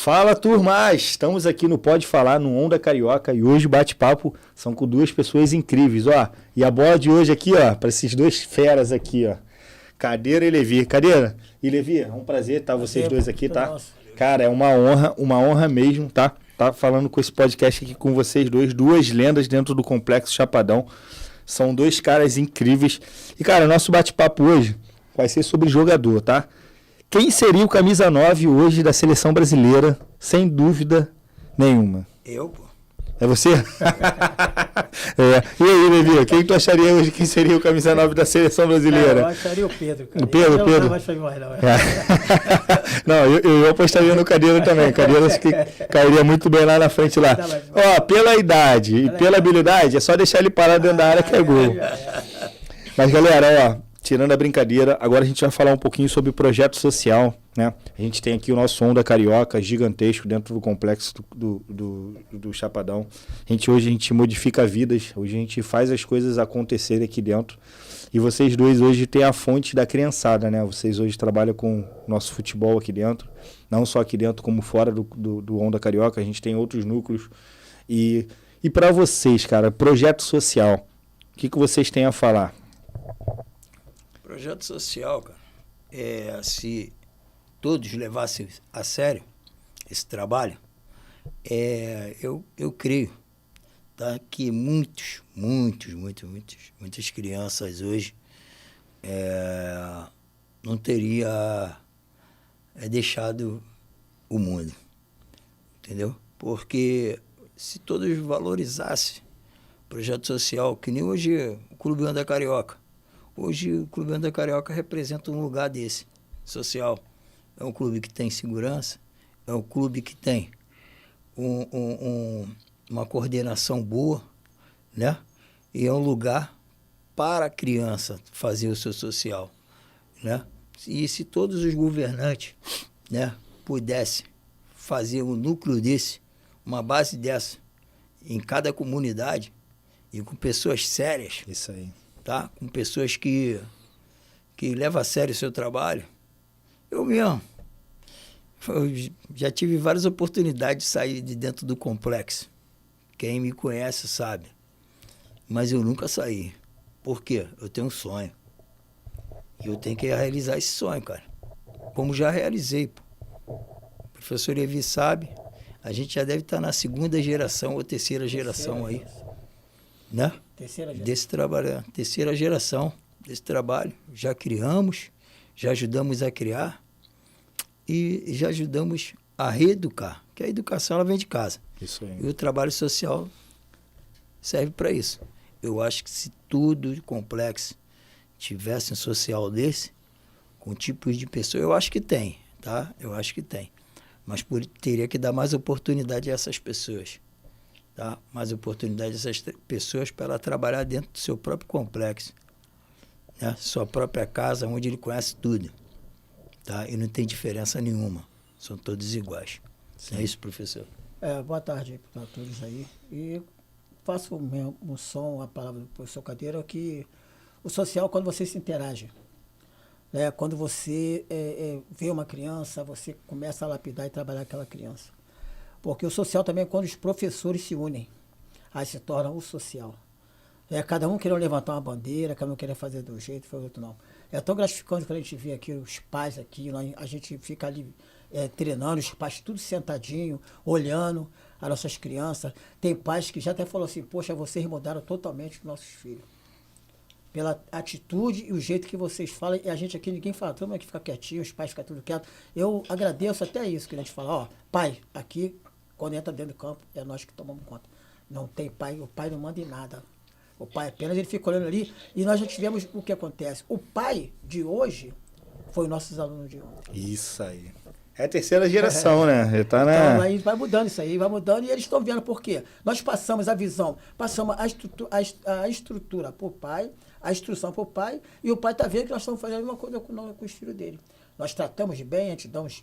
Fala, turma! Estamos aqui no Pode Falar, no Onda Carioca, e hoje o bate-papo são com duas pessoas incríveis, ó. E a bola de hoje aqui, ó, para esses dois feras aqui, ó. Cadeira e Levi. Cadeira e Levi, é um prazer estar vocês dois aqui, tá? Cara, é uma honra mesmo, tá? Tá falando com esse podcast aqui com vocês dois, duas lendas dentro do Complexo Chapadão. São dois caras incríveis. E, cara, nosso bate-papo hoje vai ser sobre jogador, tá? Quem seria o camisa 9 hoje da seleção brasileira? Sem dúvida nenhuma. Eu, pô. É você? E aí, Levi, quem tu acharia hoje que seria o camisa 9 da seleção brasileira? Eu acharia o Pedro, cara. O Pedro? Não vai sair mais, não. Não, eu apostaria no Cadeira também. Cadeira que cairia muito bem lá na frente lá. Ó, pela idade e pela habilidade, é só deixar ele parado dentro da área que é gol. Mas, galera, ó, tirando a brincadeira, agora a gente vai falar um pouquinho sobre o projeto social, né? A gente tem aqui o nosso Onda Carioca gigantesco dentro do complexo do Chapadão. Hoje a gente modifica vidas, hoje a gente faz as coisas acontecerem aqui dentro. E vocês dois hoje têm a fonte da criançada, né? Vocês hoje trabalham com o nosso futebol aqui dentro, não só aqui dentro como fora do Onda Carioca, a gente tem outros núcleos. E para vocês, cara, projeto social, o que vocês têm a falar? Projeto social, cara, se todos levassem a sério esse trabalho, eu creio, tá, que muitas crianças hoje não teria deixado o mundo, entendeu? Porque se todos valorizassem o projeto social, que nem hoje o Clube Onda Carioca. Hoje o Clube Onda Carioca representa um lugar desse, social. É um clube que tem segurança, é um clube que tem uma coordenação boa, né? E é um lugar para a criança fazer o seu social, né? E se todos os governantes, né, pudessem fazer um núcleo desse, uma base dessa, em cada comunidade, e com pessoas sérias. Isso aí. Tá? Com pessoas que levam a sério o seu trabalho. Eu mesmo. Já tive várias oportunidades de sair de dentro do complexo. Quem me conhece sabe. Mas eu nunca saí. Por quê? Eu tenho um sonho. E eu tenho que realizar esse sonho, cara. Como já realizei. Pô. O professor Levi sabe. A gente já deve estar na segunda geração ou terceira geração aí. Né? Desse trabalho, terceira geração desse trabalho. Já criamos, já ajudamos a criar e já ajudamos a reeducar, que a educação ela vem de casa. Isso aí. E o trabalho social serve para isso. Eu acho que se tudo de complexo tivesse um social desse, com tipos de pessoas, eu acho que tem, tá? Eu acho que tem. Mas teria que dar mais oportunidade a essas pessoas. Tá? Mais oportunidade dessas pessoas para ela trabalhar dentro do seu próprio complexo, né? Sua própria casa, onde ele conhece tudo, tá? E não tem diferença nenhuma, são todos iguais. Sim. É isso, professor? Boa tarde para todos aí. E faço o som, a palavra do professor Cadeira, que o social, quando você se interage, né? Quando você vê uma criança, você começa a lapidar e trabalhar aquela criança. Porque o social também é quando os professores se unem, aí se torna o social. Cada um querendo levantar uma bandeira, cada um querendo fazer de um jeito, foi outro não. É tão gratificante quando a gente vê aqui os pais aqui, a gente fica ali treinando, os pais tudo sentadinho, olhando as nossas crianças. Tem pais que já até falaram assim, poxa, vocês mudaram totalmente os nossos filhos. Pela atitude e o jeito que vocês falam, e a gente aqui, ninguém fala, todo mundo aqui fica quietinho, os pais ficam tudo quieto. Eu agradeço até isso, que a gente fala, ó, pai, aqui, quando entra dentro do campo, é nós que tomamos conta. Não tem pai, o pai não manda em nada. O pai apenas, ele fica olhando ali, e nós já tivemos o que acontece. O pai de hoje foi os nossos alunos de ontem. Isso aí. É a terceira geração, né? Já tá na... Então, aí vai mudando isso aí, vai mudando, e eles estão vendo por quê. Nós passamos a visão, passamos a estrutura para o pai, a instrução para o pai, e o pai está vendo que nós estamos fazendo uma coisa com os filhos dele. Nós tratamos de bem, a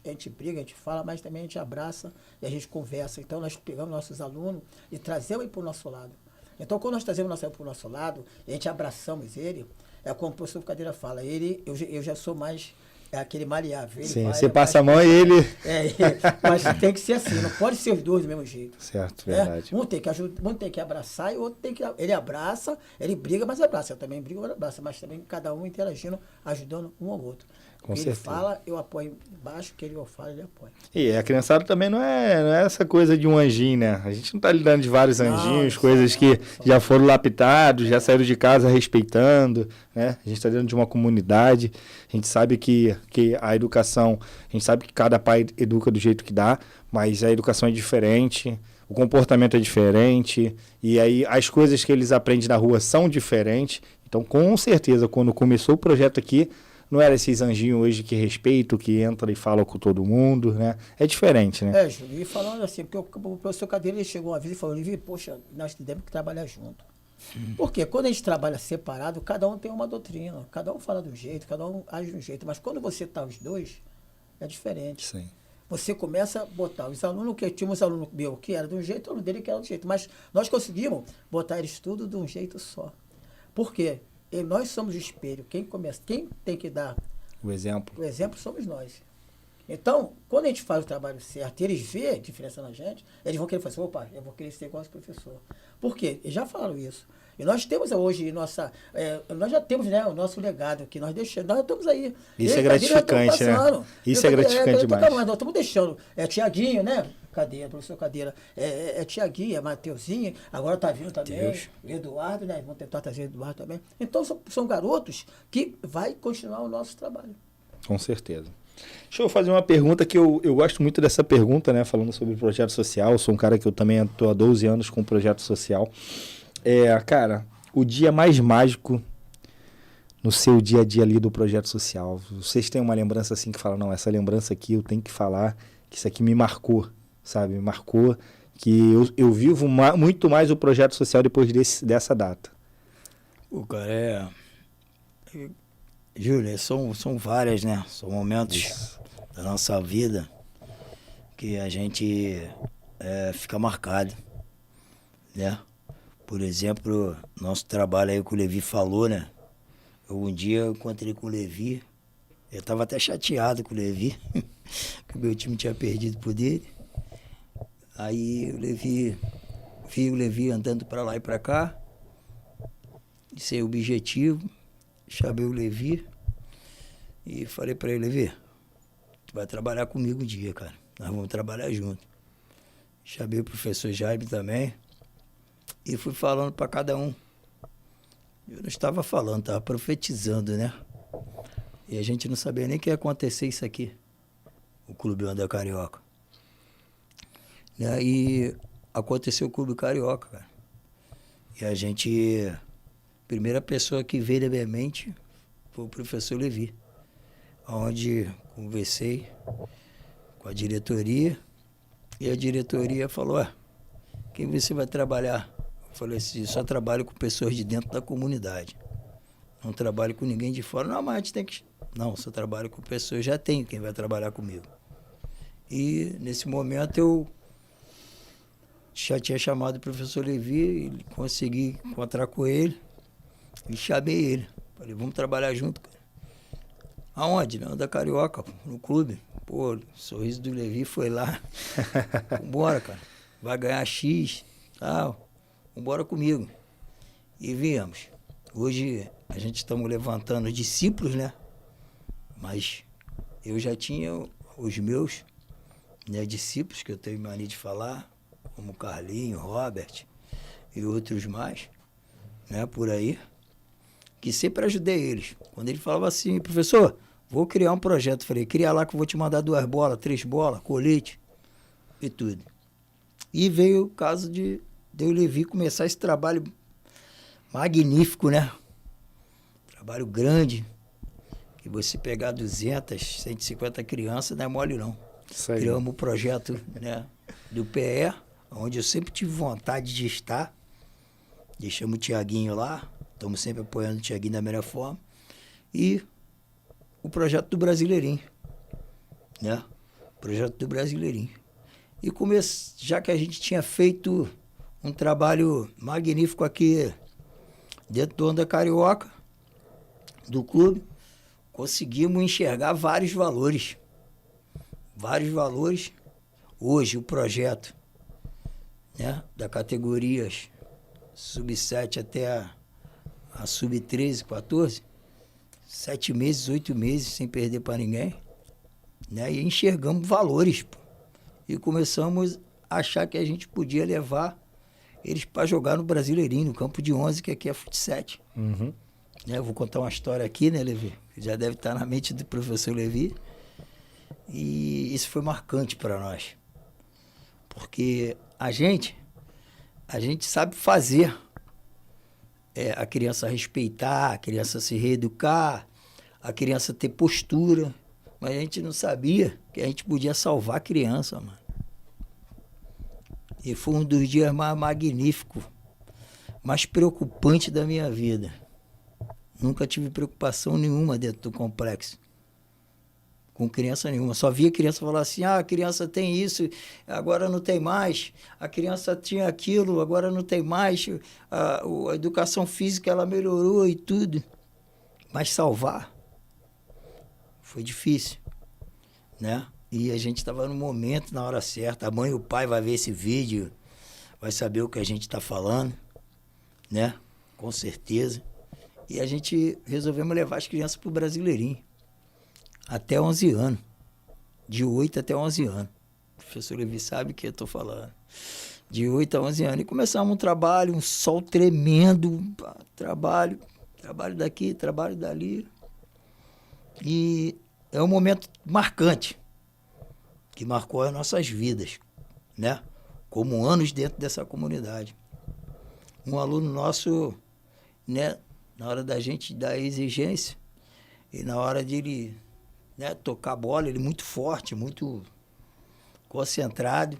gente briga, a gente fala, mas também a gente abraça e a gente conversa. Então, nós pegamos nossos alunos e trazemos ele para o nosso lado. Então, quando nós trazemos nosso aluno para o nosso lado, e a gente abraçamos ele, é como o professor Cadeira fala, eu já sou mais É aquele maleável. Ele Sim, vai, você passa a mão e ele... Mas tem que ser assim, não pode ser os dois do mesmo jeito. Certo, né? verdade. Um tem que ajudar, um tem que abraçar e o outro tem que... Ele abraça, ele briga, mas abraça. Eu também brigo, mas abraça. Mas também cada um interagindo, ajudando um ao outro. Com O que certeza. ele fala, eu apoio embaixo. O que ele fala, ele apoia. E a criançada também não é essa coisa de um anjinho, né? A gente não tá lidando de vários anjinhos, Não, coisas não, que não. já foram lapitados, já saíram de casa respeitando, né? A gente tá dentro de uma comunidade, a gente sabe que a educação, a gente sabe que cada pai educa do jeito que dá, mas a educação é diferente, o comportamento é diferente, e aí as coisas que eles aprendem na rua são diferentes. Então, com certeza, quando começou o projeto aqui, não era esses anjinhos hoje que respeitam, que entra e fala com todo mundo, né? É diferente, né? Júlio, e falando assim, porque o professor Cadeira ele chegou uma vez e falou, Livio, poxa, nós temos que trabalhar junto. Porque quando a gente trabalha separado, cada um tem uma doutrina, cada um fala de um jeito, cada um age de um jeito, mas quando você está os dois, é diferente. Sim. Você começa a botar os alunos, que tinha uns alunos meu que era de um jeito, o aluno dele que era de um jeito, mas nós conseguimos botar eles tudo de um jeito só. Por quê? E nós somos o espelho. Quem tem que dar O exemplo. o exemplo somos nós. Então, quando a gente faz o trabalho certo e eles vêem a diferença na gente, eles vão querer fazer, opa, eu vou querer ser igual esse professor. Por quê? Eles já falaram isso. E nós temos hoje nós já temos, né, o nosso legado que nós deixamos, nós estamos aí. Isso é gratificante, né? Isso é gratificante demais. Nós estamos deixando. Tiaguinho, né? Cadeira, professor Cadeira. Tiaguinho, Mateuzinho, agora está vindo também. Deus. Eduardo, né? Vamos tentar trazer Eduardo também. Então, são garotos que vai continuar o nosso trabalho. Com certeza. Deixa eu fazer uma pergunta que eu gosto muito dessa pergunta, né? Falando sobre projeto social. Eu sou um cara que eu também estou há 12 anos com projeto social. Cara, o dia mais mágico no seu dia a dia ali do projeto social. Vocês têm uma lembrança assim que fala, não, essa lembrança aqui eu tenho que falar, que isso aqui me marcou, sabe? Me marcou que eu vivo muito mais o projeto social depois dessa data. O cara Júlio, são várias, né? São momentos da nossa vida que a gente fica marcado, né? Por exemplo, nosso trabalho aí que o Levi falou, né? Um dia eu encontrei com o Levi, eu estava até chateado com o Levi, que o meu time tinha perdido por dele. Aí vi o Levi andando para lá e para cá, sem objetivo, chamei o Levi e falei para ele, Levi, tu vai trabalhar comigo um dia, cara, nós vamos trabalhar junto. Chamei o professor Jaime também e fui falando para cada um. Eu não estava falando, estava profetizando, né? E a gente não sabia nem que ia acontecer isso aqui, o Clube Onda Carioca. Né? E aconteceu o Clube Carioca, cara. E a gente... A primeira pessoa que veio na minha mente foi o professor Levi, onde conversei com a diretoria e a diretoria falou, quem você vai trabalhar? Eu falei assim, só trabalho com pessoas de dentro da comunidade, não trabalho com ninguém de fora. Não, mas a gente tem que... Não, só trabalho com pessoas, já tenho quem vai trabalhar comigo. E nesse momento eu já tinha chamado o professor Levi e consegui encontrar com ele. E chamei ele. Falei, vamos trabalhar junto, cara. Aonde? Na Onda Carioca, no clube. Pô, o sorriso do Levi foi lá. Vambora, cara. Vai ganhar X, tal. Vambora comigo. E viemos. Hoje a gente estamos levantando discípulos, né? Mas eu já tinha os meus, né, discípulos, que eu tenho mania de falar, como Carlinho, Robert e outros mais, né, por aí. Que sempre ajudei eles. Quando ele falava assim, professor, vou criar um projeto. Falei, cria lá que eu vou te mandar 2 bolas, 3 bolas, colete e tudo. E veio o caso de eu Levi começar esse trabalho magnífico, né? Trabalho grande. Que você pegar 200, 150 crianças não é mole não. Isso aí. Criamos o projeto, né, do PE, onde eu sempre tive vontade de estar. Deixamos o Tiaguinho lá. Estamos sempre apoiando o Tiaguinho da melhor forma. E o projeto do Brasileirinho. Né? O projeto do Brasileirinho. E já que a gente tinha feito um trabalho magnífico aqui dentro do Onda Carioca, do clube, conseguimos enxergar vários valores. Vários valores. Hoje, o projeto, né, da categorias sub-7 até a sub-13, 14, 7 meses, 8 meses sem perder para ninguém, né? E enxergamos valores, pô. E começamos a achar que a gente podia levar eles para jogar no Brasileirinho, no campo de 11, que aqui é fut-7. Uhum. Né? Eu vou contar uma história aqui, né, Levi? Que já deve estar na mente do professor Levi. E isso foi marcante para nós. Porque a gente sabe fazer a criança respeitar, a criança se reeducar, a criança ter postura, mas a gente não sabia que a gente podia salvar a criança, mano. E foi um dos dias mais magníficos, mais preocupantes da minha vida. Nunca tive preocupação nenhuma dentro do complexo. Com criança nenhuma. Só via criança falar assim, a criança tem isso, agora não tem mais. A criança tinha aquilo, agora não tem mais. A educação física, ela melhorou e tudo. Mas salvar foi difícil, né? E a gente estava no momento, na hora certa. A mãe e o pai vai ver esse vídeo, vai saber o que a gente está falando, né? Com certeza. E a gente resolvemos levar as crianças para o Brasileirinho. Até 11 anos. De 8 até 11 anos. O professor Levi sabe o que eu estou falando. De 8 a 11 anos. E começamos um trabalho, um sol tremendo. Trabalho daqui, trabalho dali. E é um momento marcante. Que marcou as nossas vidas, né? Como anos dentro dessa comunidade. Um aluno nosso, né? Na hora da gente dar exigência e na hora de ele, né, tocar a bola, ele muito forte, muito concentrado.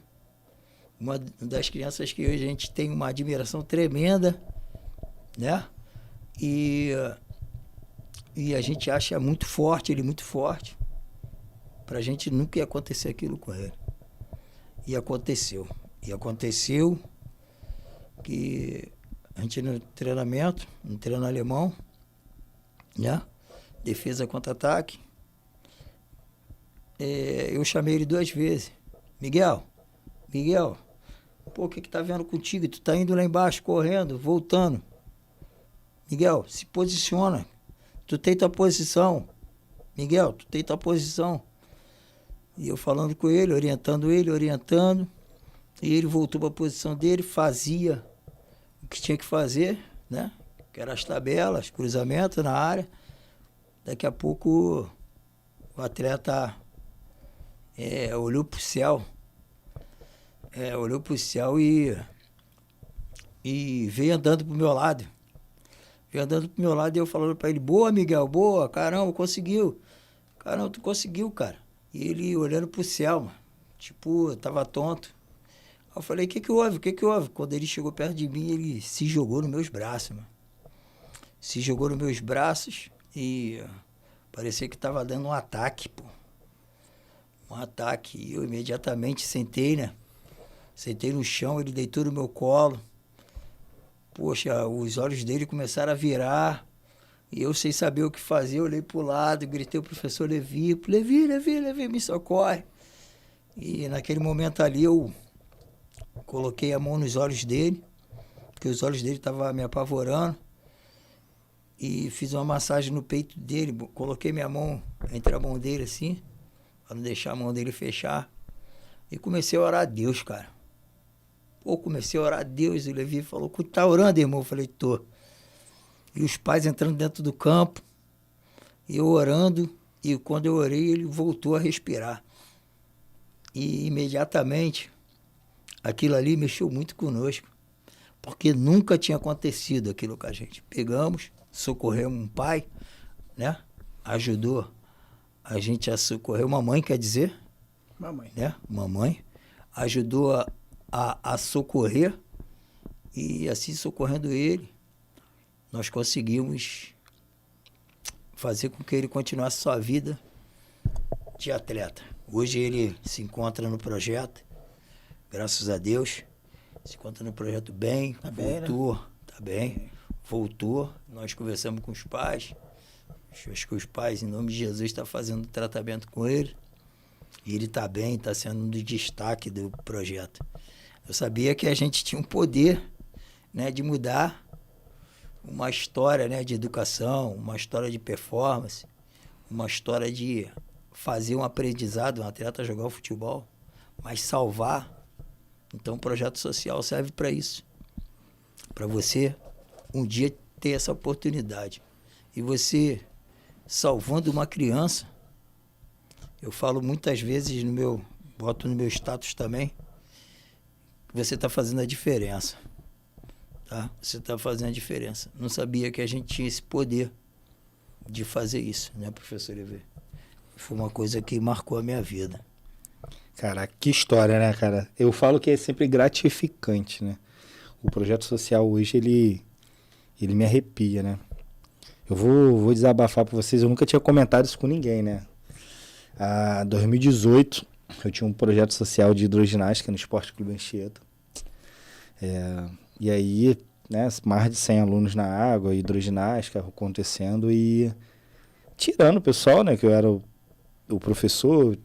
Uma das crianças que hoje a gente tem uma admiração tremenda, né? E a gente acha muito forte, ele muito forte. Pra gente nunca ia acontecer aquilo com ele. E aconteceu. E aconteceu que a gente no treinamento, no treino alemão, né? Defesa contra ataque. Eu chamei ele 2 vezes. Miguel, pô, o que tá vendo contigo? Tu tá indo lá embaixo, correndo, voltando. Miguel, se posiciona. Tu tem tua posição. Miguel, tu tem tua posição. E eu falando com ele, orientando. E ele voltou para a posição dele, fazia o que tinha que fazer, né? Que eram as tabelas, cruzamento na área. Daqui a pouco o atleta olhou para o céu. Olhou para o céu e veio andando pro meu lado. E eu falando para ele, boa, Miguel, boa, caramba, conseguiu. Caramba, tu conseguiu, cara. E ele olhando pro céu, mano. Tipo, eu tava tonto. Aí eu falei, o que que houve? Quando ele chegou perto de mim, ele se jogou nos meus braços, mano. Se jogou nos meus braços e parecia que tava dando um ataque, pô. Um ataque. E eu imediatamente sentei, né? Sentei no chão, ele deitou no meu colo. Poxa, os olhos dele começaram a virar. E eu, sem saber o que fazer, olhei pro lado, gritei ao professor Levi, Levi, me socorre. E naquele momento ali eu coloquei a mão nos olhos dele, porque os olhos dele estavam me apavorando, e fiz uma massagem no peito dele, coloquei minha mão entre a mão dele assim, para não deixar a mão dele fechar, e comecei a orar a Deus, cara. Pô, comecei a orar a Deus, e o Levi falou, tá orando, irmão? Eu falei, tô. E os pais entrando dentro do campo, eu orando, e quando eu orei, ele voltou a respirar. E imediatamente, aquilo ali mexeu muito conosco, porque nunca tinha acontecido aquilo com a gente. Pegamos, socorremos um pai, né? Ajudou a gente a socorrer uma mãe, quer dizer? Mamãe. Né? Mamãe. Ajudou a socorrer, e assim socorrendo ele, nós conseguimos fazer com que ele continuasse sua vida de atleta. Hoje ele se encontra no projeto, graças a Deus, se encontra no projeto bem, voltou, tá bem, voltou, nós conversamos com os pais Acho que os pais, em nome de Jesus, estão fazendo tratamento com ele. E ele está bem, está sendo um destaque do projeto. Eu sabia que a gente tinha um poder, né, de mudar uma história, né, de educação, uma história de performance, uma história de fazer um aprendizado, um atleta jogar o futebol, mas salvar. Então o projeto social serve para isso. Para você um dia ter essa oportunidade. E você salvando uma criança, eu falo muitas vezes boto no meu status também, que você está fazendo a diferença. Tá? Você está fazendo a diferença. Não sabia que a gente tinha esse poder de fazer isso, né, professor Ever? Foi uma coisa que marcou a minha vida. Cara, que história, né, cara? Eu falo que é sempre gratificante, né? O projeto social hoje, ele me arrepia, né? Eu vou desabafar para vocês, eu nunca tinha comentado isso com ninguém, né? Em 2018, eu tinha um projeto social de hidroginástica no Esporte Clube Anchieta. E aí, né, mais de 100 alunos na água, hidroginástica acontecendo e tirando o pessoal, né, que eu era o professor,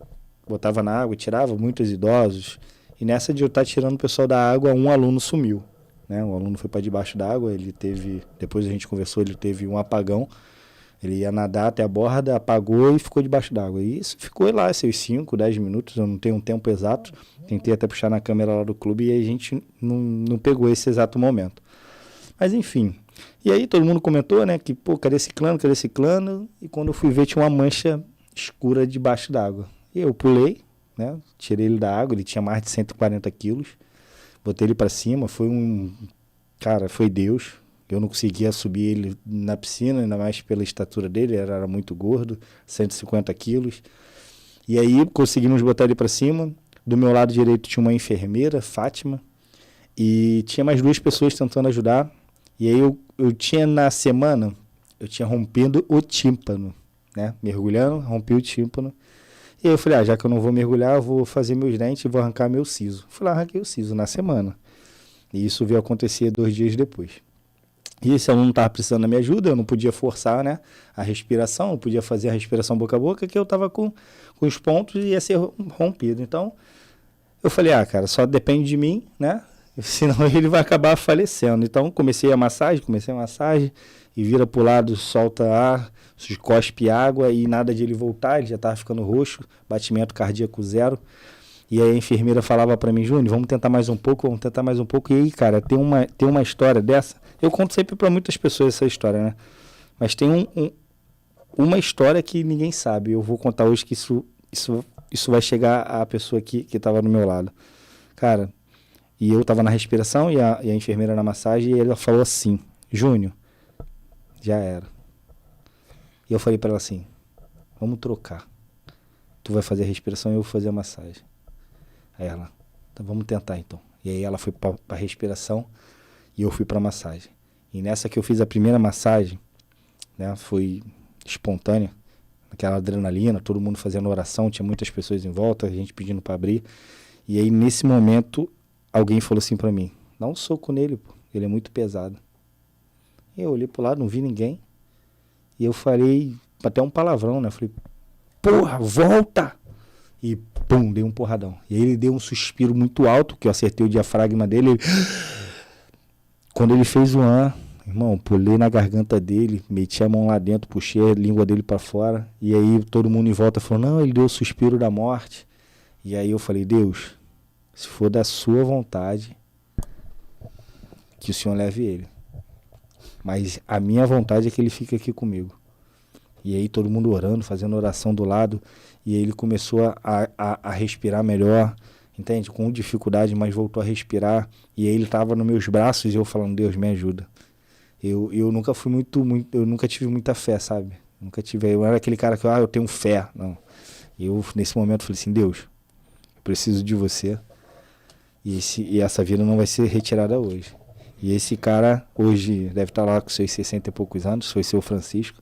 botava na água e tirava muitos idosos. E nessa de eu estar tirando o pessoal da água, um aluno sumiu. Né? Um aluno foi para debaixo d'água, depois a gente conversou, ele teve um apagão. Ele ia nadar até a borda, apagou e ficou debaixo d'água. E isso ficou lá, seus 5, 10 minutos, eu não tenho um tempo exato. Tentei até puxar na câmera lá do clube e a gente não pegou esse exato momento. Mas enfim. E aí todo mundo comentou, né, que, pô, cadê ciclano, cadê ciclano? E quando eu fui ver, tinha uma mancha escura debaixo d'água. E eu pulei, né, tirei ele da água, ele tinha mais de 140 quilos. Botei ele para cima, foi Deus. Eu não conseguia subir ele na piscina, ainda mais pela estatura dele, era muito gordo, 150 quilos. E aí conseguimos botar ele para cima. Do meu lado direito tinha uma enfermeira, Fátima, e tinha mais 2 pessoas tentando ajudar. E aí eu tinha na semana, eu tinha rompido o tímpano, né? Mergulhando, rompi o tímpano. E aí eu falei, já que eu não vou mergulhar, eu vou fazer meus dentes e vou arrancar meu siso. Fui lá, arranquei o siso na semana. E isso veio acontecer 2 dias depois. E esse aluno estava precisando da minha ajuda, eu não podia forçar, né, a respiração, eu podia fazer a respiração boca a boca, que eu estava com os pontos e ia ser rompido. Então, eu falei, cara, só depende de mim, né, senão ele vai acabar falecendo. Então, comecei a massagem e vira para o lado, solta ar, cospe água e nada de ele voltar, ele já estava ficando roxo, batimento cardíaco 0. E aí a enfermeira falava para mim, Júnior, vamos tentar mais um pouco. E aí, cara, tem uma história dessa. Eu conto sempre para muitas pessoas essa história, né? Mas tem uma história que ninguém sabe. Eu vou contar hoje que isso vai chegar à pessoa que estava do meu lado. Cara, e eu estava na respiração e a enfermeira na massagem, e ela falou assim, Júnior, já era. E eu falei para ela assim, vamos trocar. Tu vai fazer a respiração e eu vou fazer a massagem. Aí ela, então vamos tentar então. E aí ela foi para a respiração e eu fui para a massagem. E nessa que eu fiz a primeira massagem, né, foi espontânea, aquela adrenalina, todo mundo fazendo oração, tinha muitas pessoas em volta, a gente pedindo para abrir. E aí nesse momento alguém falou assim para mim, dá um soco nele, pô, ele é muito pesado. E eu olhei pro lado, não vi ninguém. E eu falei até um palavrão, né? Eu falei, porra, volta! E pum, dei um porradão. E aí ele deu um suspiro muito alto, que eu acertei o diafragma dele. Quando ele fez o irmão, pulei na garganta dele, meti a mão lá dentro, puxei a língua dele para fora. E aí todo mundo em volta falou, não, ele deu o suspiro da morte. E aí eu falei, Deus, se for da sua vontade, que o Senhor leve ele. Mas a minha vontade é que ele fique aqui comigo. E aí todo mundo orando, fazendo oração do lado. E aí ele começou a respirar melhor, entende? Com dificuldade, mas voltou a respirar. E aí ele estava nos meus braços e eu falando, Deus, me ajuda. Eu nunca fui eu nunca tive muita fé, sabe? Eu era aquele cara que, eu tenho fé. Não. Eu, nesse momento, falei assim, Deus, eu preciso de você. E essa vida não vai ser retirada hoje. E esse cara, hoje, deve estar lá com seus 60 e poucos anos, foi seu Francisco.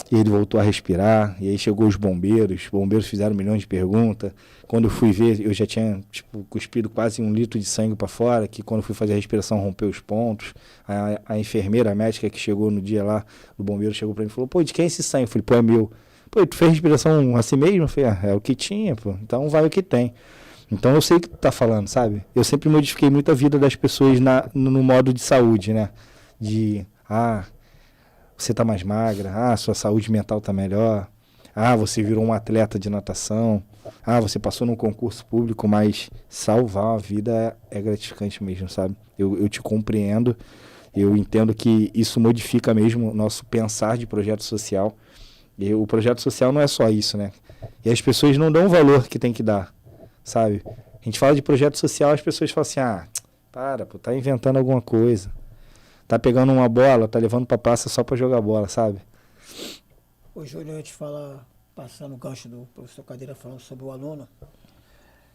E ele voltou a respirar, e aí chegou os bombeiros fizeram milhões de perguntas. Quando eu fui ver, eu já tinha, tipo, cuspido quase 1 litro de sangue para fora, que quando eu fui fazer a respiração rompeu os pontos. A enfermeira, a médica que chegou no dia lá, o bombeiro chegou para mim e falou, pô, de quem é esse sangue? Eu falei, pô, é meu. Pô, tu fez respiração assim mesmo? Eu falei, é o que tinha, pô, então vai o que tem. Então eu sei o que tu tá falando, sabe? Eu sempre modifiquei muito a vida das pessoas no modo de saúde, né? Você tá mais magra, sua saúde mental tá melhor, você virou um atleta de natação, você passou num concurso público, mas salvar a vida é gratificante mesmo, sabe? Eu te compreendo, eu entendo que isso modifica mesmo o nosso pensar de projeto social. E o projeto social não é só isso, né? E as pessoas não dão o valor que tem que dar, sabe? A gente fala de projeto social, as pessoas falam assim, pô, tá inventando alguma coisa. Tá pegando uma bola, tá levando pra praça só pra jogar bola, sabe? Ô, Júlio, eu te falar, passando o gancho do professor Cadeira falando sobre o aluno,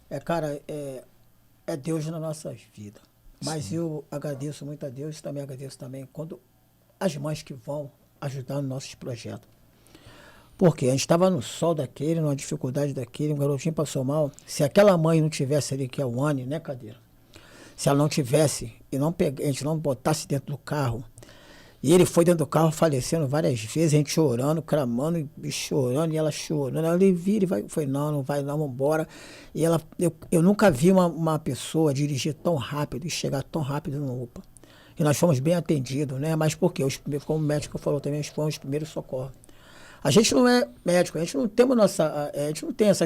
é Deus na nossa vida. Mas sim, eu agradeço muito a Deus e também agradeço também quando as mães que vão ajudar nos nossos projetos. Porque a gente estava no sol daquele, numa dificuldade daquele, um garotinho passou mal. Se aquela mãe não tivesse ali, que é o Anne, né, Cadeira? Se ela não tivesse e a gente não botasse dentro do carro, e ele foi dentro do carro falecendo várias vezes, a gente chorando, clamando, e chorando, e ela chorando. Ela vira e vai, foi, não vai não, vamos embora. E eu nunca vi uma pessoa dirigir tão rápido e chegar tão rápido no UPA. E nós fomos bem atendidos, né? Mas por quê? Como o médico falou também, nós fomos os primeiros socorros. A gente não é médico, a gente não tem a gente não tem essa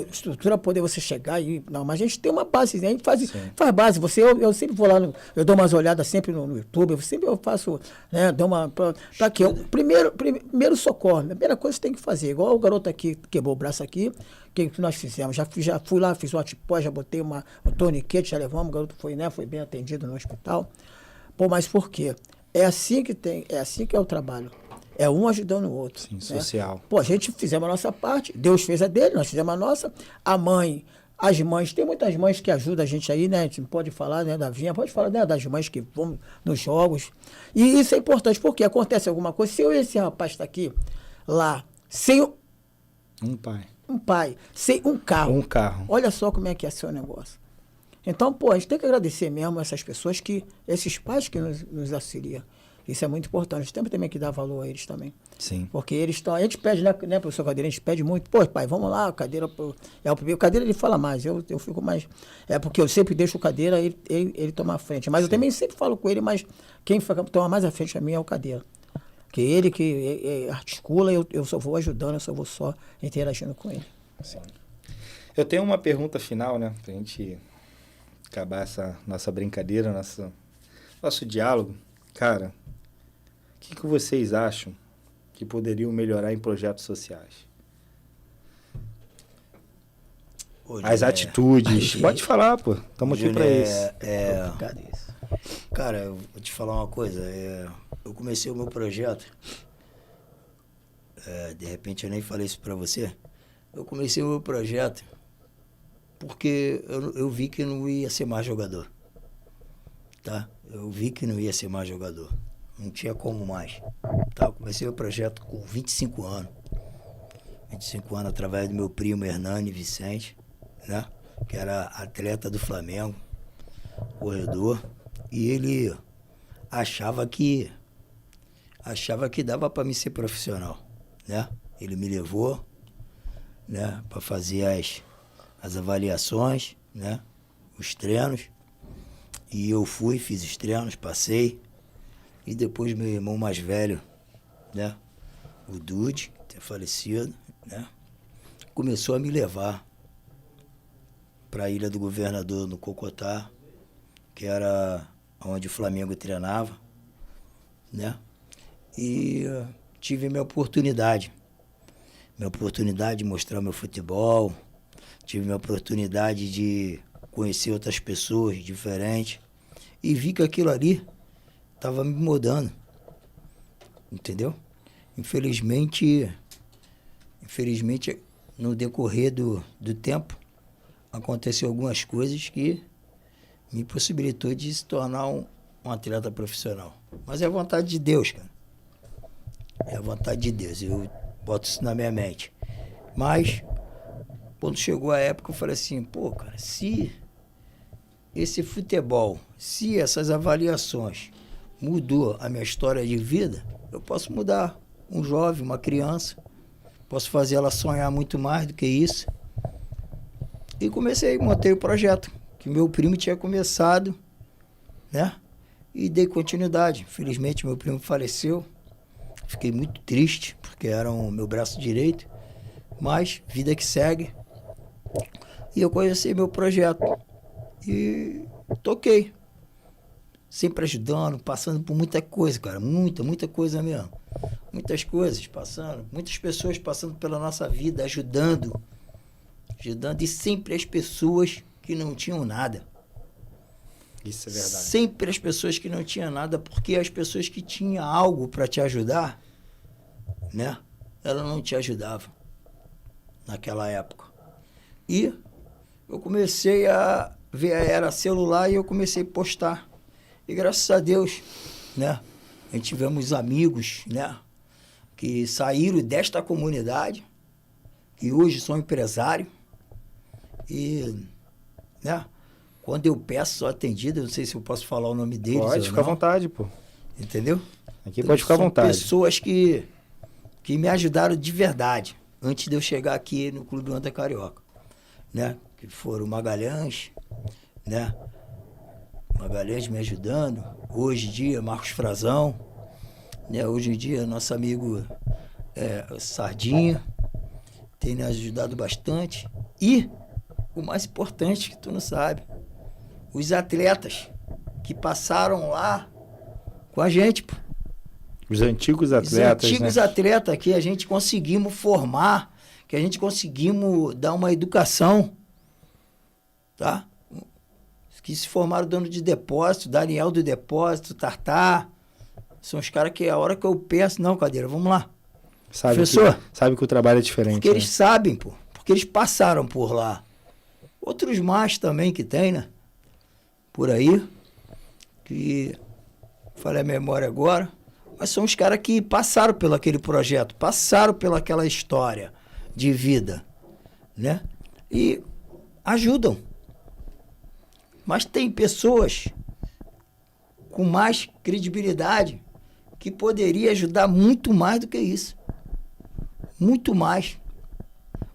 estrutura para poder você chegar e não, mas a gente tem uma base, a gente faz base. Eu sempre vou lá, eu dou umas olhadas sempre no YouTube, eu faço, né, dou uma tá aqui, primeiro socorro, a primeira coisa que você tem que fazer, igual o garoto aqui quebrou o braço aqui, que nós fizemos, já fui lá, fiz uma tipó, já botei um torniquete, já levamos, o garoto foi bem atendido no hospital. Pô, mas por quê? É assim que é o trabalho. É um ajudando o outro. Sim, né? social. Pô, a gente fizemos a nossa parte, Deus fez a dele, nós fizemos a nossa. A mãe, as mães, tem muitas mães que ajudam a gente aí, né? A gente pode falar, né, da Vinha, pode falar, né, das mães que vão nos jogos. E isso é importante, porque acontece alguma coisa. Se esse rapaz está aqui, lá, sem um pai, sem um carro. Olha só como é que é seu negócio. Então, pô, a gente tem que agradecer mesmo essas pessoas, esses pais que nos auxiliam. Isso é muito importante. A gente tem também que dar valor a eles também. Sim. Porque eles estão... A gente pede, né, professor Cadeira? A gente pede muito. Pô, pai, vamos lá, o Cadeira... É o primeiro. O Cadeira, ele fala mais. Eu fico mais... É porque eu sempre deixo o Cadeira, ele toma a frente. Mas sim, eu também sempre falo com ele, mas quem toma mais à frente a mim é o Cadeira. Que ele que articula, eu só vou ajudando, eu só vou só interagindo com ele. Sim. Eu tenho uma pergunta final, né? Pra gente acabar essa nossa brincadeira, nosso diálogo. Cara... O que vocês acham que poderiam melhorar em projetos sociais? As atitudes. Pode falar, pô. Estamos aqui para isso. Cara, eu vou te falar uma coisa. Eu comecei o meu projeto. De repente eu nem falei isso para você. Eu comecei o meu projeto porque eu vi que não ia ser mais jogador. Tá? Eu vi que não ia ser mais jogador. Não tinha como mais. Tá? Eu comecei o projeto com 25 anos. 25 anos através do meu primo Hernani Vicente, né? Que era atleta do Flamengo, corredor. E ele achava que dava para mim ser profissional, né? Ele me levou, né, para fazer as avaliações, né? Os treinos. E eu fui, fiz os treinos, passei. E depois meu irmão mais velho, né, o Dude, que é falecido, né, começou a me levar para a Ilha do Governador, no Cocotá, que era onde o Flamengo treinava, né, e tive minha oportunidade de mostrar meu futebol, tive minha oportunidade de conhecer outras pessoas diferentes e vi que aquilo ali estava me mudando, entendeu? Infelizmente, no decorrer do tempo, aconteceu algumas coisas que me possibilitou de se tornar um atleta profissional. Mas é a vontade de Deus, cara. É a vontade de Deus. Eu boto isso na minha mente. Mas, quando chegou a época, eu falei assim, pô, cara, se esse futebol, se essas avaliações mudou a minha história de vida, eu posso mudar um jovem, uma criança, posso fazer ela sonhar muito mais do que isso. E montei o projeto, que meu primo tinha começado, né? E dei continuidade. Felizmente, meu primo faleceu. Fiquei muito triste, porque era o meu braço direito. Mas, vida que segue. E eu conheci meu projeto. E toquei. Sempre ajudando, passando por muita coisa, cara. Muita coisa mesmo. Muitas coisas passando. Muitas pessoas passando pela nossa vida, ajudando. E sempre as pessoas que não tinham nada. Isso é verdade. Sempre as pessoas que não tinham nada, porque as pessoas que tinham algo para te ajudar, né? Elas não te ajudavam naquela época. E eu comecei a ver a era celular e eu comecei a postar. E graças a Deus, né? A gente tivemos amigos, né? Que saíram desta comunidade, que hoje são empresários. E, né? Quando eu peço, sou atendido. Eu não sei se eu posso falar o nome deles. Pode, fica à vontade, pô. Entendeu? Aqui pode ficar à vontade. São pessoas que me ajudaram de verdade, antes de eu chegar aqui no Clube Onda Carioca, né? Que foram o Magalhães, né? Magalhães me ajudando. Hoje em dia, Marcos Frazão, né? Hoje em dia, nosso amigo Sardinha tem me ajudado bastante. E o mais importante que tu não sabe, os atletas que passaram lá com a gente, pô. Os antigos atletas, Os antigos, né? atletas que a gente conseguimos formar, que a gente conseguimos dar uma educação, tá? Que se formaram dono de depósito, Daniel do depósito, Tartar. São os caras que a hora que eu penso, não, Cadeira, vamos lá. Professor, sabe que o trabalho é diferente. Porque eles sabem, pô. Porque eles passaram por lá. Outros mais também que tem, né? Por aí. Que falei a memória agora. Mas são os caras que passaram pelo aquele projeto, passaram pelaquela história de vida, né? E ajudam. Mas tem pessoas com mais credibilidade que poderia ajudar muito mais do que isso. Muito mais.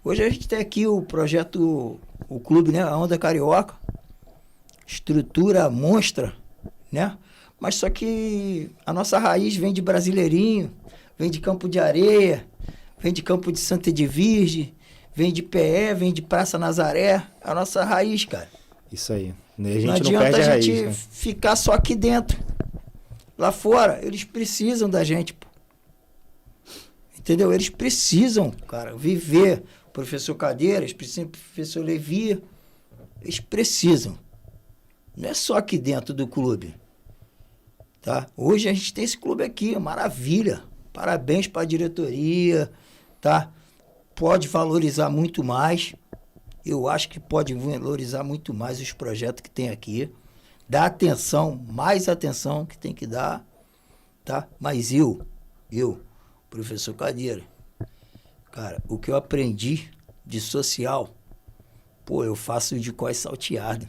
Hoje a gente tem aqui o projeto, o clube, né? A Onda Carioca. Estrutura monstra, né? Mas só que a nossa raiz vem de Brasileirinho, vem de Campo de Areia, vem de Campo de Santa Edvige, vem de PE, vem de Praça Nazaré. A nossa raiz, cara. Isso aí. A gente não adianta perde a gente raiz, né? ficar só aqui dentro. Lá fora, eles precisam da gente, pô. Entendeu? Eles precisam, cara, viver. O professor Cadeira, eles precisam, o professor Levi. Eles precisam. Não é só aqui dentro do clube. Tá? Hoje a gente tem esse clube aqui, maravilha. Parabéns para a diretoria, tá? Pode valorizar muito mais. Eu acho que pode valorizar muito mais os projetos que tem aqui. Dá atenção, mais atenção que tem que dar, tá? Mas eu, professor Cadeira, cara, o que eu aprendi de social, pô, eu faço de cós salteado.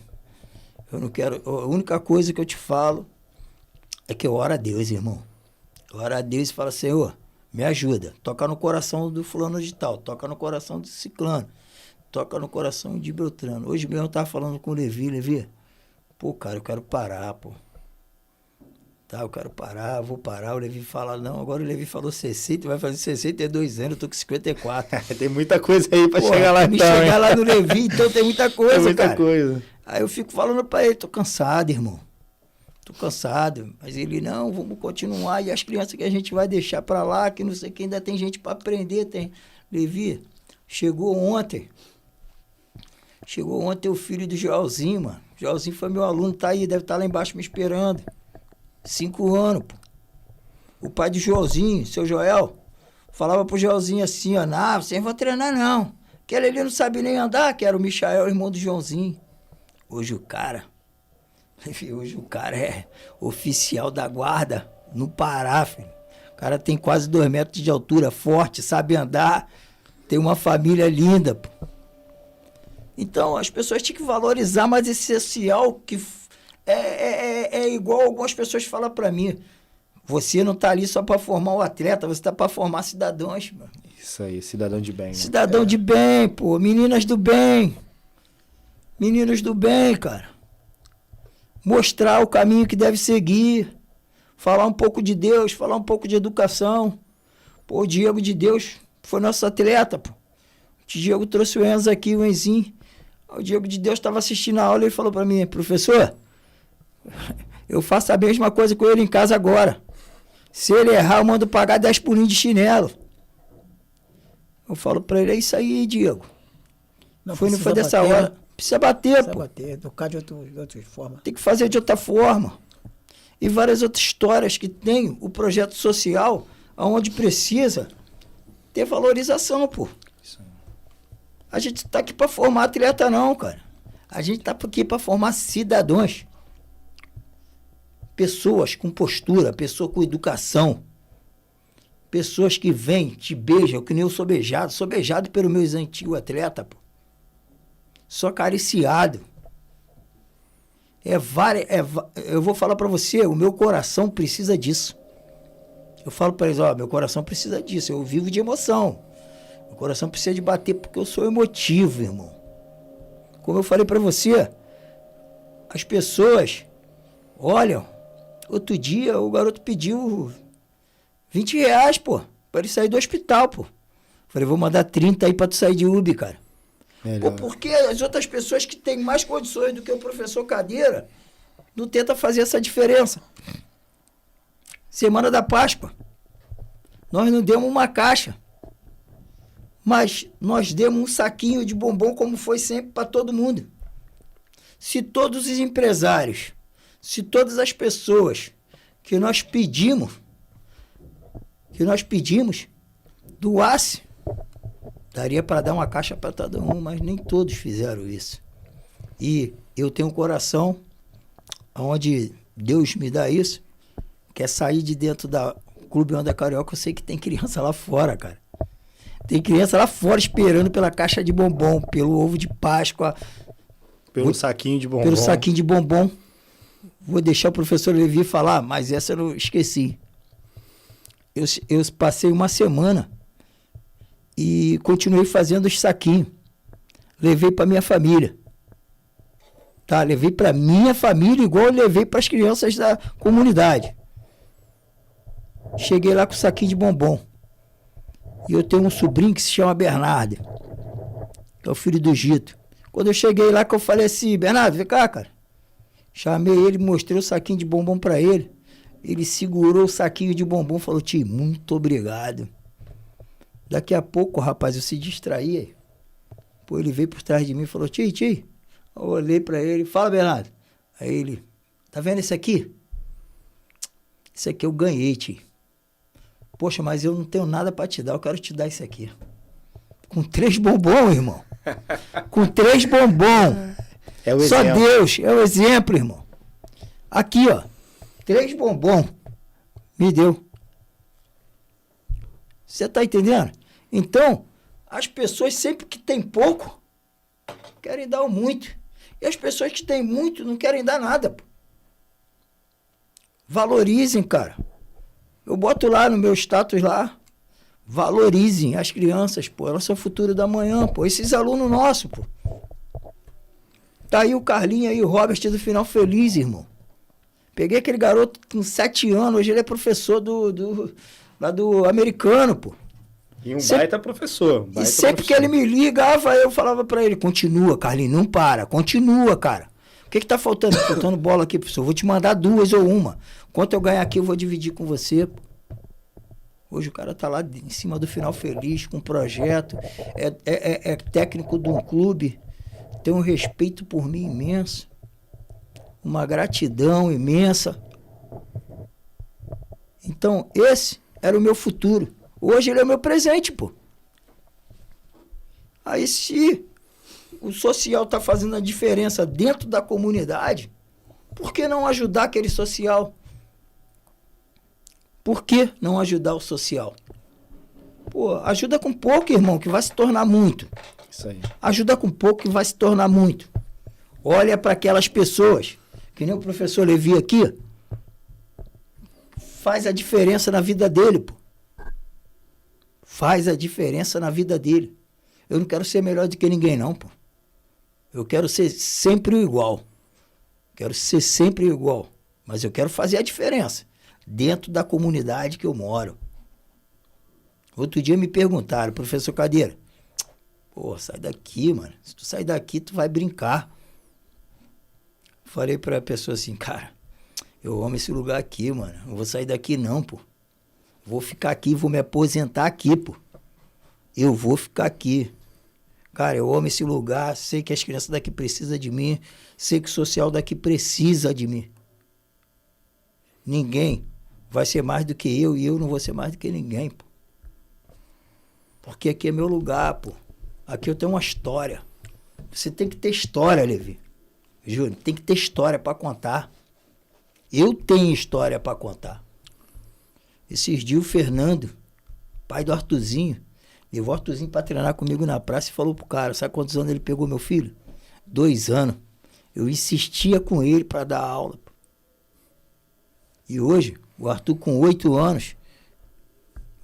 Eu não quero... A única coisa que eu te falo é que eu oro a Deus, irmão. Eu oro a Deus e falo, Senhor, me ajuda. Toca no coração do fulano de tal, toca no coração do ciclano, toca no coração de Beltrano. Hoje mesmo eu tava falando com o Levi, pô, cara, eu quero parar, pô. Tá, eu quero parar, vou parar. O Levi fala, não, agora o Levi falou 60, vai fazer 62 anos, eu tô com 54. Tem muita coisa aí pra chegar lá então, chegar hein? lá no Levi, então tem muita coisa, tem muita cara. coisa. Aí eu fico falando pra ele, tô cansado, irmão. Tô cansado. Mas ele, não, vamos continuar. E as crianças que a gente vai deixar pra lá, que não sei que ainda tem gente pra aprender. Tem. Levi, chegou ontem o filho do Joelzinho, mano. Joelzinho foi meu aluno, tá aí, deve estar lá embaixo me esperando. 5 anos, pô. O pai do Joelzinho, seu Joel, falava pro Joelzinho assim, ó, não, vocês vão treinar não. Aquele ali não sabe nem andar, que era o Michael, irmão do Joãozinho. Hoje o cara é oficial da guarda no Pará, filho. O cara tem quase 2 metros de altura, forte, sabe andar, tem uma família linda, pô. Então, as pessoas tinham que valorizar mais esse social que é igual algumas pessoas falam para mim. Você não tá ali só para formar o atleta, você tá para formar cidadãos, mano. Isso aí, cidadão de bem. Né? Cidadão de bem, pô. Meninas do bem. Meninos do bem, cara. Mostrar o caminho que deve seguir. Falar um pouco de Deus, falar um pouco de educação. Pô, o Diego de Deus foi nosso atleta, pô. O Diego trouxe o Enzo aqui, o Enzinho. O Diego de Deus estava assistindo a aula e falou para mim, professor, eu faço a mesma coisa com ele em casa agora. Se ele errar, eu mando pagar 10 pulinhos de chinelo. Eu falo para ele, é isso aí, Diego. Não foi dessa bater, hora. Precisa bater, precisa pô. bater, educar de outra forma. Tem que fazer de outra forma. E várias outras histórias que tem o projeto social, onde precisa ter valorização, pô. Isso aí. A gente tá aqui para formar atleta não, cara. A gente tá aqui para formar cidadãos. Pessoas com postura, pessoas com educação. Pessoas que vêm, te beijam, que nem eu sou beijado pelo meu antigo atleta, pô. Sou acariciado. Eu vou falar para você, o meu coração precisa disso. Eu falo para eles, ó, meu coração precisa disso, eu vivo de emoção. Meu coração precisa de bater porque eu sou emotivo, irmão. Como eu falei para você, as pessoas olham. Outro dia o garoto pediu 20 reais, pô, para ele sair do hospital, pô. Falei, vou mandar 30 aí para tu sair de Uber, cara. Pô, porque as outras pessoas que têm mais condições do que o professor Cadeira não tentam fazer essa diferença. Semana da Páscoa, nós não demos uma caixa, mas nós demos um saquinho de bombom como foi sempre para todo mundo. Se todos os empresários, se todas as pessoas que nós pedimos doasse, daria para dar uma caixa para cada um, mas nem todos fizeram isso. E eu tenho um coração onde Deus me dá isso, que é sair de dentro da Clube Onda Carioca. Eu sei que tem criança lá fora, cara. Tem criança lá fora esperando pela caixa de bombom, pelo ovo de Páscoa. Pelo saquinho de bombom. Pelo saquinho de bombom. Vou deixar o professor Levi falar, mas essa eu não esqueci. Eu passei uma semana e continuei fazendo os saquinhos. Levei para minha família. Tá, levei para minha família igual eu levei para as crianças da comunidade. Cheguei lá com o saquinho de bombom. E eu tenho um sobrinho que se chama Bernardo, que é o filho do Gito. Quando eu cheguei lá, que eu falei assim, Bernardo, vem cá, cara. Chamei ele, mostrei o saquinho de bombom para ele. Ele segurou o saquinho de bombom e falou, tio, muito obrigado. Daqui a pouco, rapaz, eu se distraí. Pô, ele veio por trás de mim e falou, tio. Eu olhei pra ele, fala, Bernardo. Aí ele, tá vendo esse aqui? Esse aqui eu ganhei, tio. Poxa, mas eu não tenho nada pra te dar, eu quero te dar esse aqui. Com 3 bombons, irmão. Com 3 bombons. É o Só exemplo. Deus, é o exemplo, irmão. Aqui, ó. 3 bombons. Me deu. Você tá entendendo? Então, as pessoas sempre que têm pouco, querem dar o muito. E as pessoas que têm muito não querem dar nada, pô. Valorizem, cara. Eu boto lá no meu status lá. Valorizem as crianças, pô. Elas são o futuro da manhã, pô. Esses alunos nossos, pô. Tá aí o Carlinho aí, o Robert do Final Feliz, irmão. Peguei aquele garoto com 7 anos, hoje ele é professor lá do americano, pô. E um baita professor. E sempre que ele me ligava, eu falava pra ele, continua, Carlinhos, não para, continua, cara. O que tá faltando? Faltando bola aqui, professor. Vou te mandar 2 ou 1. Quanto eu ganhar aqui, eu vou dividir com você, pô. Hoje o cara tá lá em cima do Final Feliz, com um projeto, é técnico de um clube, tem um respeito por mim imenso, uma gratidão imensa. Então, esse era o meu futuro. Hoje ele é o meu presente, pô. Aí se o social tá fazendo a diferença dentro da comunidade, por que não ajudar aquele social? Por que não ajudar o social? Pô, ajuda com pouco, irmão, que vai se tornar muito. Isso aí. Ajuda com pouco que vai se tornar muito. Olha para aquelas pessoas, que nem o professor Levi aqui, faz a diferença na vida dele, pô. Faz a diferença na vida dele. Eu não quero ser melhor do que ninguém, não, pô. Eu quero ser sempre o igual. Quero ser sempre o igual. Mas eu quero fazer a diferença dentro da comunidade que eu moro. Outro dia me perguntaram, professor Cadeira, pô, sai daqui, mano. Se tu sair daqui, tu vai brincar. Falei pra pessoa assim, cara, eu amo esse lugar aqui, mano. Não vou sair daqui não, pô. Vou ficar aqui, vou me aposentar aqui, pô. Eu vou ficar aqui. Cara, eu amo esse lugar, sei que as crianças daqui precisam de mim, sei que o social daqui precisa de mim. Ninguém vai ser mais do que eu e eu não vou ser mais do que ninguém, pô. Porque aqui é meu lugar, pô. Aqui eu tenho uma história. Você tem que ter história, Levi. Júnior, tem que ter história para contar. Eu tenho história para contar. Esses dias o Fernando, pai do Arthurzinho, levou o Arthurzinho para treinar comigo na praça e falou pro cara, sabe quantos anos ele pegou meu filho? 2 anos. Eu insistia com ele para dar aula. Pô. E hoje, o Arthur com 8 anos,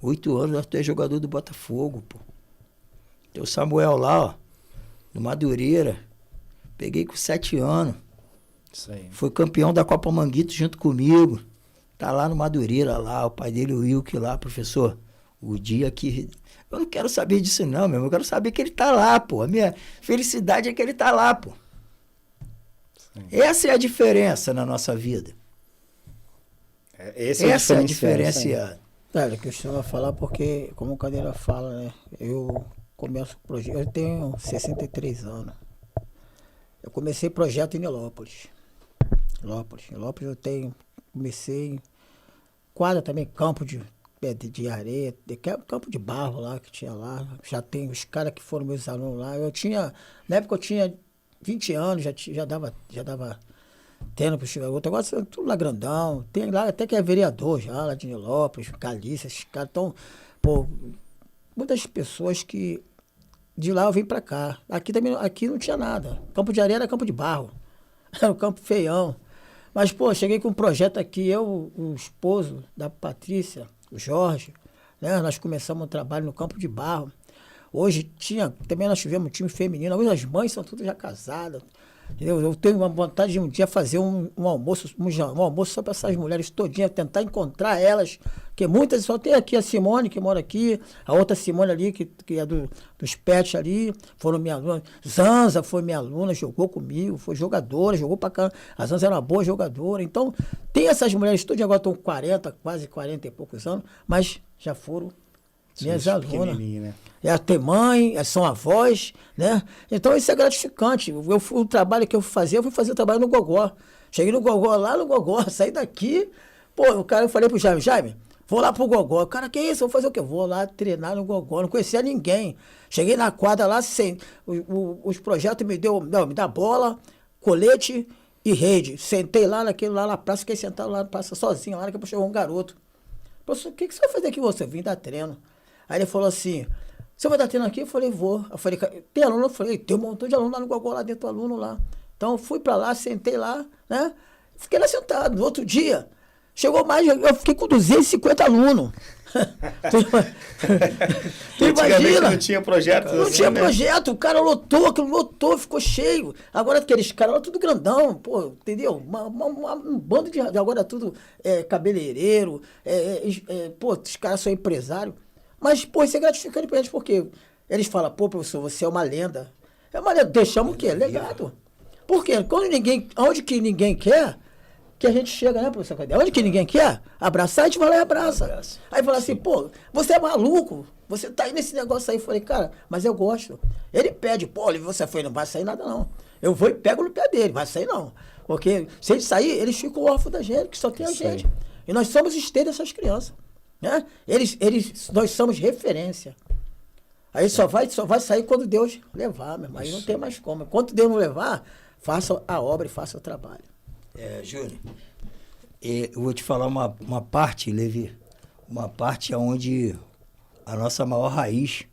8 anos, o Arthur é jogador do Botafogo, pô. Tem o Samuel lá, ó, no Madureira. Peguei com 7 anos. Isso aí. Foi campeão da Copa Manguito junto comigo. Tá lá no Madureira, lá, o pai dele, o Wilke lá, professor. O dia que... Eu não quero saber disso não, meu irmão. Eu quero saber que ele tá lá, pô. A minha felicidade é que ele tá lá, pô. Sim. Essa é a diferença na nossa vida. Essa é a diferença. Eu costumo falar porque, como o Cadeira fala, né? Eu começo o projeto... Eu tenho 63 anos. Eu comecei projeto em Nilópolis. Nilópolis comecei em quadra também, campo de areia, campo de barro lá que tinha lá. Já tem os caras que foram meus alunos lá. Na época eu tinha 20 anos, já dava tendo para chegar outro. Agora tudo lá grandão. Tem lá até que é vereador já, lá de Nilópolis, Galícia, esses caras. Então, pô, muitas pessoas que de lá eu vim pra cá. Aqui não tinha nada. Campo de areia era campo de barro. Era um campo feião. Mas, pô, cheguei com um projeto aqui, eu, o esposo da Patrícia, o Jorge, né? Nós começamos um trabalho no campo de barro. Hoje também nós tivemos um time feminino. Hoje as mães são todas já casadas. Entendeu? Eu tenho uma vontade de um dia fazer um almoço só para essas mulheres todinhas, tentar encontrar elas, que muitas, só tem aqui a Simone, que mora aqui, a outra Simone ali, que é dos pets ali, foram minha aluna. Zanza foi minha aluna, jogou comigo, foi jogadora, jogou pra cá. A Zanza era uma boa jogadora. Então, tem essas mulheres todinhas, agora estão 40, quase 40 e poucos anos, mas já foram minhas alunas. Né? Ter mãe, são avós, né? Então isso é gratificante. O trabalho que eu fui fazer o trabalho no Gogó. Cheguei no Gogó, lá no Gogó, saí daqui, pô, eu falei pro Jaime, vou lá pro Gogó. O cara, que isso? Vou fazer o quê? Vou lá treinar no Gogó, não conhecia ninguém. Cheguei na quadra lá, os projetos me dá bola, colete e rede. Sentei lá na praça, fiquei sentado lá na praça sozinho, lá daqui a pouco chegou um garoto. Professor, o que você vai fazer aqui? Eu vim dar treino. Aí ele falou assim, você vai dar treino aqui? Eu falei, vou. Eu falei, tem aluno? Eu falei, tem um montão de aluno lá no Gogó, lá dentro do aluno lá. Então eu fui pra lá, sentei lá, né? Fiquei lá sentado. No outro dia, chegou mais, eu fiquei com 250 alunos. Tu imagina? Não tinha projeto. Não tinha projeto, o cara lotou, ficou cheio. Agora aqueles caras lá, tudo grandão, pô, entendeu? Um bando de agora tudo cabeleireiro, pô, os caras são empresários. Mas, pô, isso é gratificante pra eles, porque eles falam, pô, professor, você é uma lenda. É uma lenda, deixamos o quê? Legado. Por quê? Onde que ninguém quer, que a gente chega, né, professor Cadê? Onde que ninguém quer abraçar, a gente vai lá e abraça. Aí fala assim, pô, você é maluco, você tá aí nesse negócio aí. Eu falei, cara, mas eu gosto. Ele pede, pô, você foi, não vai sair nada não. Eu vou e pego no pé dele, vai sair não. Porque se ele sair, eles ficam órfãos da gente, que só tem a gente. E nós somos esteio dessas crianças. Né? Nós somos referência. Aí só vai sair quando Deus levar, meu irmão. Aí não tem mais como. Enquanto Deus não levar, faça a obra e faça o trabalho. Júnior, eu vou te falar uma parte, Levi. uma parte onde a nossa maior raiz,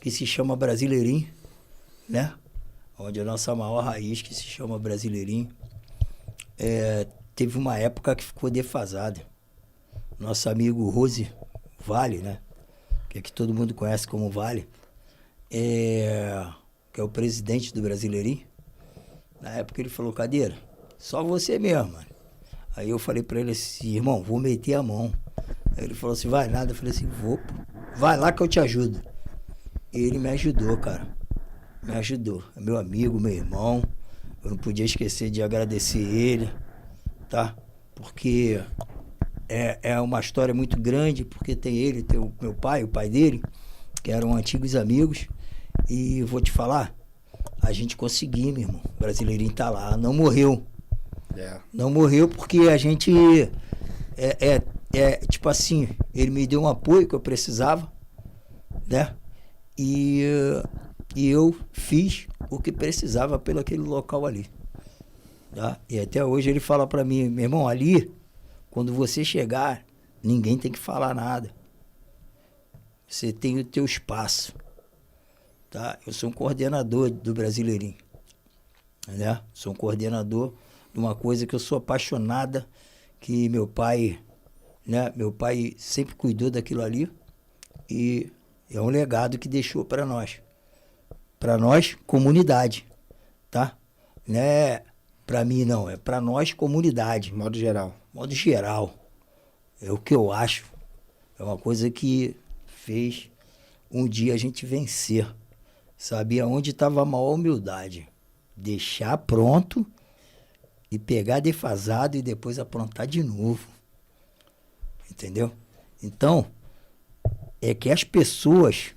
que se chama Brasileirinho, né? Onde a nossa maior raiz, que se chama Brasileirinho, teve uma época que ficou defasada. Nosso amigo Rose Vale, né? Que aqui todo mundo conhece como Vale, que é o presidente do Brasileirinho. Na época ele falou, Cadeira, só você mesmo, mano. Aí eu falei pra ele assim, irmão, vou meter a mão. Aí ele falou assim, vai nada. Eu falei assim, vou, pô. Vai lá que eu te ajudo. E ele me ajudou, cara. Me ajudou. É meu amigo, meu irmão. Eu não podia esquecer de agradecer ele, tá? Porque é uma história muito grande, porque tem ele, tem o meu pai, o pai dele, que eram antigos amigos. E vou te falar, a gente conseguiu, meu irmão. O Brasileirinho tá lá, não morreu. Não morreu porque a gente, tipo assim, ele me deu um apoio que eu precisava, né? E eu fiz o que precisava pelo aquele local ali, tá? E até hoje ele fala pra mim, meu irmão, ali, quando você chegar, ninguém tem que falar nada. Você tem o teu espaço, tá? Eu sou um coordenador do Brasileirinho, né? Sou um coordenador de uma coisa que eu sou apaixonada, que meu pai, né? Meu pai sempre cuidou daquilo ali e é um legado que deixou para nós. Para nós, comunidade, tá? Não é para mim, não. É para nós, comunidade. Modo geral. Modo geral. É o que eu acho. É uma coisa que fez um dia a gente vencer. Sabia onde estava a maior humildade. Deixar pronto e pegar defasado e depois aprontar de novo. Entendeu? Então, é que as pessoas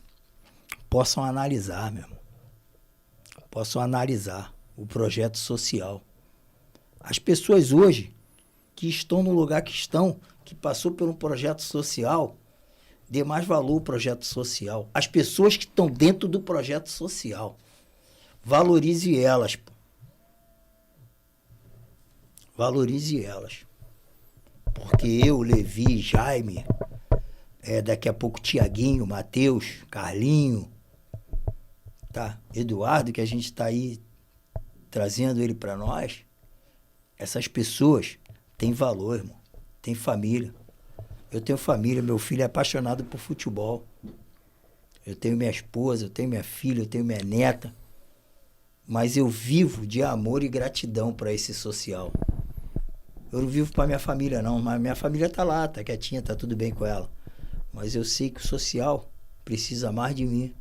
possam analisar, meu irmão. Possam analisar o projeto social. As pessoas hoje que estão no lugar que estão, que passou por um projeto social, dê mais valor ao projeto social. As pessoas que estão dentro do projeto social, valorize elas, pô. Valorize elas. Porque eu, Levi, Jaime, daqui a pouco Tiaguinho, Matheus, Carlinho, tá? Eduardo, que a gente está aí trazendo ele para nós, essas pessoas têm valor, irmão. Tem família. Eu tenho família, meu filho é apaixonado por futebol. Eu tenho minha esposa, eu tenho minha filha, eu tenho minha neta. Mas eu vivo de amor e gratidão para esse social. Eu não vivo para minha família, não, mas minha família tá lá, tá quietinha, tá tudo bem com ela. Mas eu sei que o social precisa mais de mim,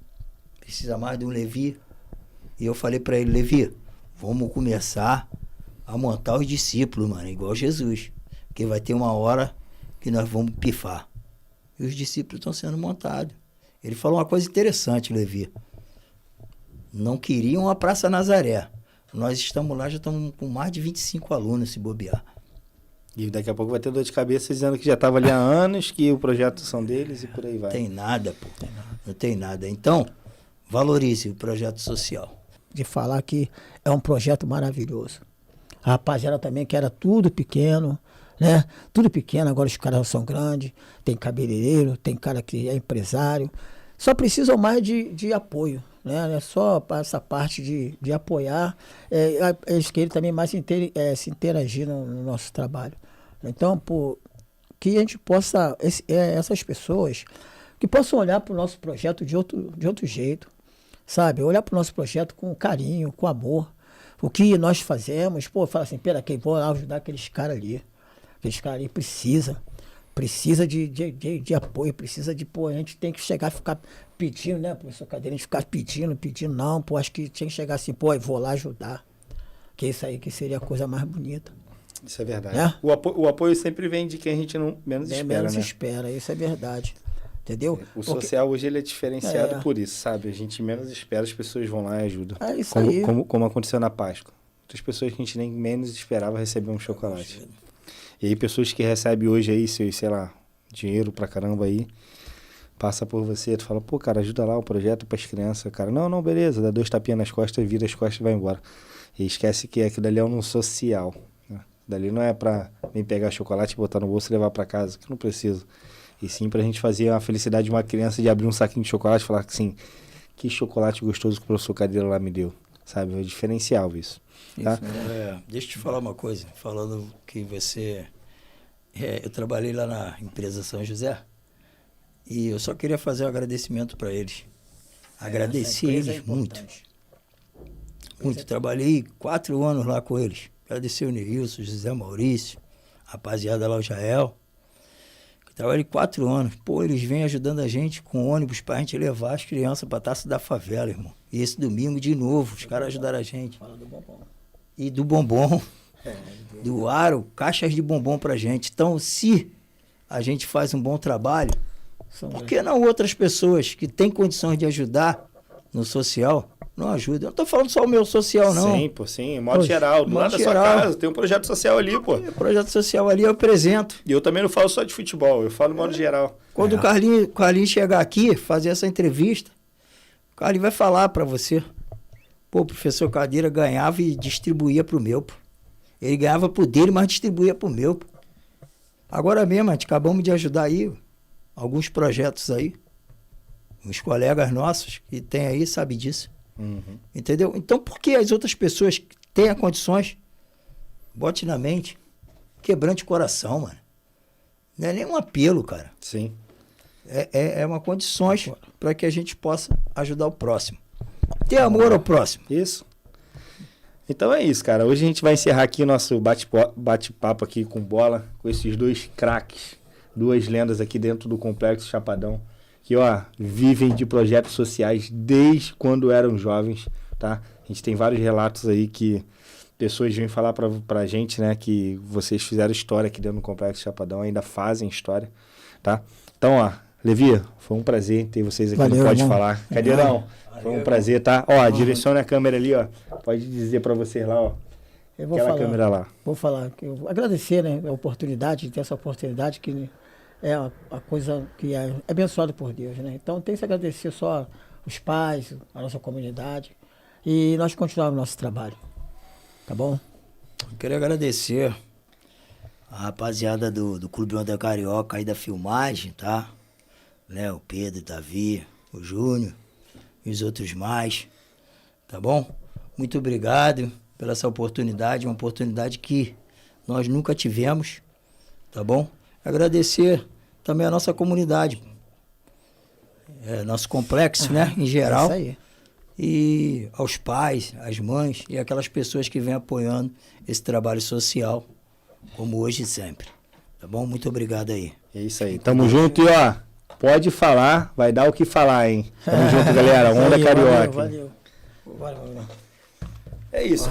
precisa mais de um Levi. E eu falei para ele, Levi, vamos começar a montar os discípulos, mano, igual Jesus. Porque vai ter uma hora que nós vamos pifar. E os discípulos estão sendo montados. Ele falou uma coisa interessante, Levi. Não queriam a Praça Nazaré. Nós estamos lá, já estamos com mais de 25 alunos, se bobear. E daqui a pouco vai ter dor de cabeça dizendo que já estava ali há anos, que o projeto são deles e por aí vai. Tem nada, pô. Não tem nada. Então, valorize o projeto social. De falar que é um projeto maravilhoso. A rapaziada também, que era tudo pequeno, né? Tudo pequeno, agora os caras são grandes, tem cabeleireiro, tem cara que é empresário. Só precisam mais de apoio, né? É só essa parte de apoiar. Eles querem também mais se interagir no nosso trabalho. Então, que a gente possa, essas pessoas, que possam olhar para o nosso projeto de outro jeito, sabe? Olhar para o nosso projeto com carinho, com amor. O que nós fazemos, fala assim, pera, quem vou lá ajudar aqueles caras ali. Aqueles caras ali precisa de apoio, precisa de, a gente tem que chegar e ficar pedindo, né, professor Cadeira, a gente ficar pedindo, não, acho que tinha que chegar assim, eu vou lá ajudar. Que isso aí que seria a coisa mais bonita. Isso é verdade. O apoio sempre vem de quem a gente menos espera, menos né? espera, isso é verdade. Entendeu? O social hoje ele é diferenciado por isso, sabe? A gente menos espera, as pessoas vão lá e ajudam. É isso aí. Como aconteceu na Páscoa. Muitas pessoas que a gente nem menos esperava receber um chocolate. E aí pessoas que recebem hoje aí, sei lá, dinheiro pra caramba aí, passa por você, tu fala, cara, ajuda lá o projeto pras crianças, cara. Não, beleza, dá 2 tapinhas nas costas, vira as costas e vai embora. E esquece que aquilo ali é um social, né? Dali não é pra nem pegar chocolate, botar no bolso e levar pra casa, que não precisa. E sim pra gente fazer a felicidade de uma criança de abrir um saquinho de chocolate e falar assim, que chocolate gostoso que o professor Cadeira lá me deu. Sabe? É diferencial isso. Tá? Deixa eu te falar uma coisa. Falando que você... eu trabalhei lá na empresa São José e eu só queria fazer um agradecimento para eles. Agradecer eles muito. Muito. Trabalhei 4 anos lá com eles. Agradecer o Neilson, José Maurício, rapaziada lá, o Jael. Trabalhei 4 anos. Pô, eles vêm ajudando a gente com ônibus pra gente levar as crianças pra Taça da Favela, irmão. E esse domingo, de novo, os caras ajudaram a gente. Fala do bombom. E do bombom. Do Aro, caixas de bombom pra gente. Então, se a gente faz um bom trabalho, por que não outras pessoas que têm condições de ajudar no social, não ajudam? Eu não tô falando só o meu social, não. Sim, pô, sim. Modo geral. Do lado da sua casa. Tem um projeto social ali, pô. O projeto social ali eu apresento. E eu também não falo só de futebol, eu falo modo geral. Quando o Carlinhos chegar aqui, fazer essa entrevista, o Carlinhos vai falar pra você. Pô, o professor Cadeira ganhava e distribuía pro meu, pô. Ele ganhava pro dele, mas distribuía pro meu, pô. Agora mesmo, a gente acabamos de ajudar aí alguns projetos aí. Uns colegas nossos que tem aí sabem disso. Uhum. Entendeu? Então, por que as outras pessoas que têm condições, bote na mente, quebrante o coração, mano. Não é nem um apelo, cara. Sim. É uma condições para que a gente possa ajudar o próximo. Ter amor ao próximo. Isso. Então é isso, cara. Hoje a gente vai encerrar aqui nosso bate-papo aqui com bola, com esses 2 craques, 2 lendas aqui dentro do Complexo Chapadão, que, ó, vivem de projetos sociais desde quando eram jovens, tá? A gente tem vários relatos aí que pessoas vêm falar pra gente, né, que vocês fizeram história aqui dentro do Complexo Chapadão, ainda fazem história, tá? Então, ó, Levi, foi um prazer ter vocês aqui. Valeu, no Pode irmão. Falar. Cadeirão, foi um prazer, tá? Ó, direciona a câmera ali, ó. Pode dizer pra vocês lá, ó. Eu vou Aquela falar, câmera lá. Vou falar, que eu vou agradecer, né, a oportunidade, de ter essa oportunidade que é a coisa que é abençoada por Deus, né? Então tem que se agradecer só os pais, a nossa comunidade e nós continuarmos o nosso trabalho, tá bom? Eu queria agradecer a rapaziada do Clube Onda Carioca aí da filmagem, tá? Né? O Pedro, o Davi, o Júnior e os outros mais, tá bom? Muito obrigado pela essa oportunidade, uma oportunidade que nós nunca tivemos, tá bom? Agradecer também a nossa comunidade, nosso complexo, né, em geral. É isso aí. E aos pais, às mães e aquelas pessoas que vêm apoiando esse trabalho social, como hoje e sempre. Tá bom? Muito obrigado aí. É isso aí. Tamo junto e, ó, pode falar, vai dar o que falar, hein? Tamo junto, galera. Onda Carioca. Valeu. É isso.